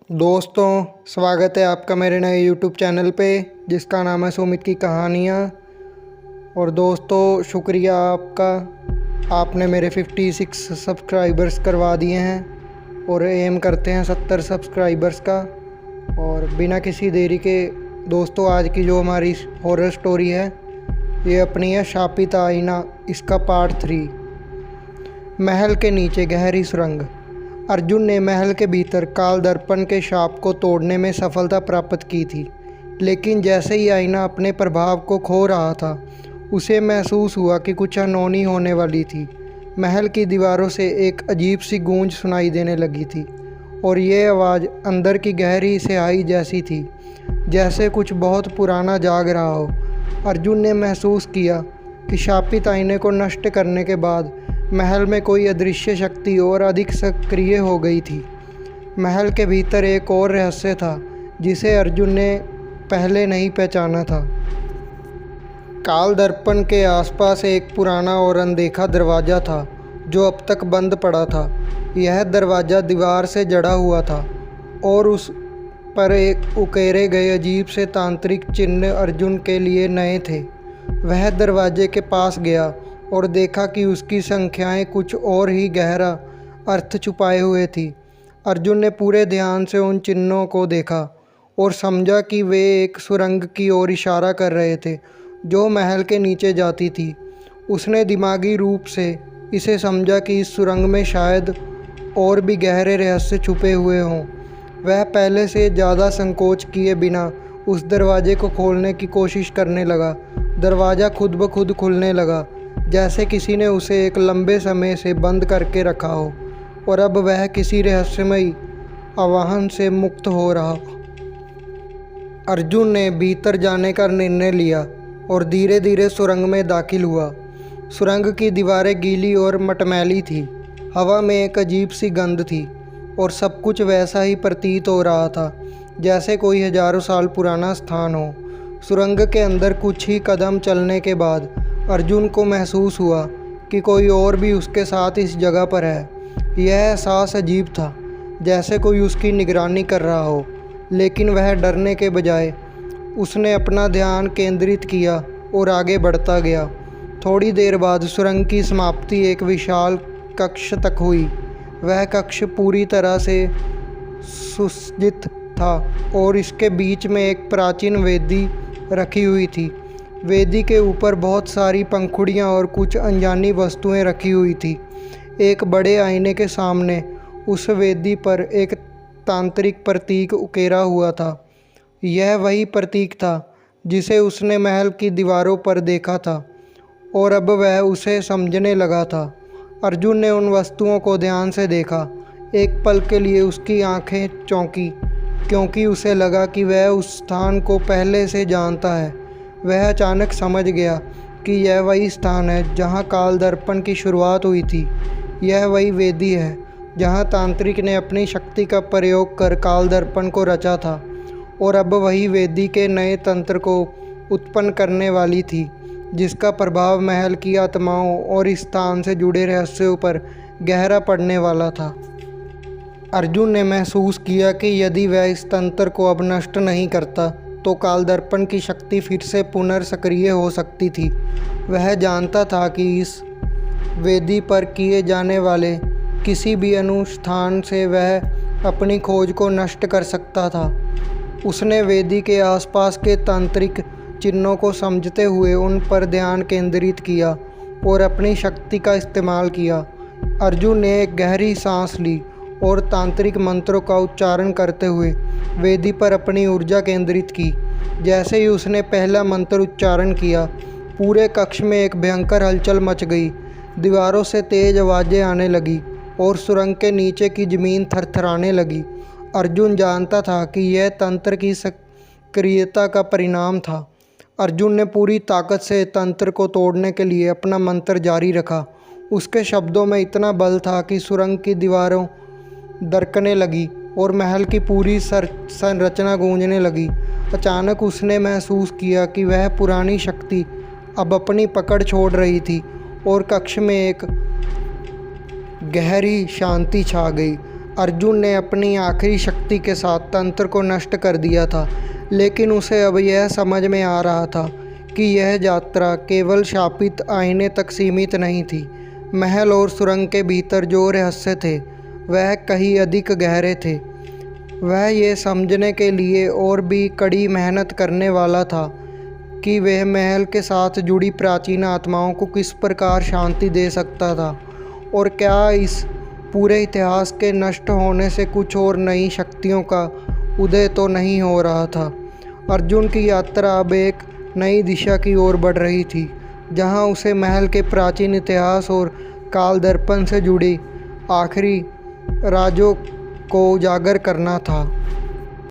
दोस्तों, स्वागत है आपका मेरे नए यूट्यूब चैनल पे जिसका नाम है सुमित की कहानियाँ। और दोस्तों, शुक्रिया आपका, आपने मेरे 56 सब्सक्राइबर्स करवा दिए हैं और एम करते हैं 70 सब्सक्राइबर्स का। और बिना किसी देरी के दोस्तों, आज की जो हमारी हॉरर स्टोरी है ये अपनी है शापित आईना, इसका पार्ट 3। महल के नीचे गहरी सुरंग। अर्जुन ने महल के भीतर काल दर्पण के शाप को तोड़ने में सफलता प्राप्त की थी, लेकिन जैसे ही आईना अपने प्रभाव को खो रहा था, उसे महसूस हुआ कि कुछ अनहोनी होने वाली थी। महल की दीवारों से एक अजीब सी गूंज सुनाई देने लगी थी और ये आवाज़ अंदर की गहरी स्याही जैसी थी, जैसे कुछ बहुत पुराना जाग रहा हो। अर्जुन ने महसूस किया कि शापित आईने को नष्ट करने के बाद महल में कोई अदृश्य शक्ति और अधिक सक्रिय हो गई थी। महल के भीतर एक और रहस्य था जिसे अर्जुन ने पहले नहीं पहचाना था। काल दर्पण के आसपास एक पुराना और अनदेखा दरवाज़ा था जो अब तक बंद पड़ा था। यह दरवाज़ा दीवार से जड़ा हुआ था और उस पर एक उकेरे गए अजीब से तांत्रिक चिन्ह अर्जुन के लिए नए थे। वह दरवाजे के पास गया और देखा कि उसकी संख्याएं कुछ और ही गहरा अर्थ छुपाए हुए थी। अर्जुन ने पूरे ध्यान से उन चिन्हों को देखा और समझा कि वे एक सुरंग की ओर इशारा कर रहे थे जो महल के नीचे जाती थी। उसने दिमागी रूप से इसे समझा कि इस सुरंग में शायद और भी गहरे रहस्य छुपे हुए हों। वह पहले से ज़्यादा संकोच किए बिना उस दरवाजे को खोलने की कोशिश करने लगा। दरवाज़ा खुद ब खुद खुलने लगा, जैसे किसी ने उसे एक लंबे समय से बंद करके रखा हो और अब वह किसी रहस्यमयी आवाहन से मुक्त हो रहा। अर्जुन ने भीतर जाने का निर्णय लिया और धीरे धीरे सुरंग में दाखिल हुआ। सुरंग की दीवारें गीली और मटमैली थी, हवा में एक अजीब सी गंध थी और सब कुछ वैसा ही प्रतीत हो रहा था जैसे कोई हजारों साल पुराना स्थान हो। सुरंग के अंदर कुछ ही कदम चलने के बाद अर्जुन को महसूस हुआ कि कोई और भी उसके साथ इस जगह पर है। यह एहसास अजीब था, जैसे कोई उसकी निगरानी कर रहा हो, लेकिन वह डरने के बजाय उसने अपना ध्यान केंद्रित किया और आगे बढ़ता गया। थोड़ी देर बाद सुरंग की समाप्ति एक विशाल कक्ष तक हुई। वह कक्ष पूरी तरह से सुसज्जित था और इसके बीच में एक प्राचीन वेदी रखी हुई थी। वेदी के ऊपर बहुत सारी पंखुड़ियाँ और कुछ अनजानी वस्तुएं रखी हुई थी। एक बड़े आईने के सामने उस वेदी पर एक तांत्रिक प्रतीक उकेरा हुआ था। यह वही प्रतीक था जिसे उसने महल की दीवारों पर देखा था और अब वह उसे समझने लगा था। अर्जुन ने उन वस्तुओं को ध्यान से देखा। एक पल के लिए उसकी आंखें चौंकी, क्योंकि उसे लगा कि वह उस स्थान को पहले से जानता है। वह अचानक समझ गया कि यह वही स्थान है जहाँ काल दर्पण की शुरुआत हुई थी। यह वही वेदी है जहाँ तांत्रिक ने अपनी शक्ति का प्रयोग कर काल दर्पण को रचा था और अब वही वेदी के नए तंत्र को उत्पन्न करने वाली थी, जिसका प्रभाव महल की आत्माओं और इस स्थान से जुड़े रहस्यों पर गहरा पड़ने वाला था। अर्जुन ने महसूस किया कि यदि वह इस तंत्र को अब नष्ट नहीं करता तो काल दर्पण की शक्ति फिर से पुनर्सक्रिय हो सकती थी। वह जानता था कि इस वेदी पर किए जाने वाले किसी भी अनुष्ठान से वह अपनी खोज को नष्ट कर सकता था। उसने वेदी के आसपास के तांत्रिक चिन्हों को समझते हुए उन पर ध्यान केंद्रित किया और अपनी शक्ति का इस्तेमाल किया। अर्जुन ने एक गहरी सांस ली और तांत्रिक मंत्रों का उच्चारण करते हुए वेदी पर अपनी ऊर्जा केंद्रित की। जैसे ही उसने पहला मंत्र उच्चारण किया, पूरे कक्ष में एक भयंकर हलचल मच गई। दीवारों से तेज आवाज़ें आने लगी और सुरंग के नीचे की ज़मीन थरथराने लगी। अर्जुन जानता था कि यह तंत्र की सक्रियता का परिणाम था। अर्जुन ने पूरी ताकत से तंत्र को तोड़ने के लिए अपना मंत्र जारी रखा। उसके शब्दों में इतना बल था कि सुरंग की दीवारों दरकने लगी और महल की पूरी संरचना गूंजने लगी। अचानक उसने महसूस किया कि वह पुरानी शक्ति अब अपनी पकड़ छोड़ रही थी और कक्ष में एक गहरी शांति छा गई। अर्जुन ने अपनी आखिरी शक्ति के साथ तंत्र को नष्ट कर दिया था, लेकिन उसे अब यह समझ में आ रहा था कि यह यात्रा केवल शापित आईने तक सीमित नहीं थी। महल और सुरंग के भीतर जो रहस्य थे वह कहीं अधिक गहरे थे। वह ये समझने के लिए और भी कड़ी मेहनत करने वाला था कि वह महल के साथ जुड़ी प्राचीन आत्माओं को किस प्रकार शांति दे सकता था, और क्या इस पूरे इतिहास के नष्ट होने से कुछ और नई शक्तियों का उदय तो नहीं हो रहा था। अर्जुन की यात्रा अब एक नई दिशा की ओर बढ़ रही थी, जहां उसे महल के प्राचीन इतिहास और काल दर्पण से जुड़ी आखिरी राजों को उजागर करना था।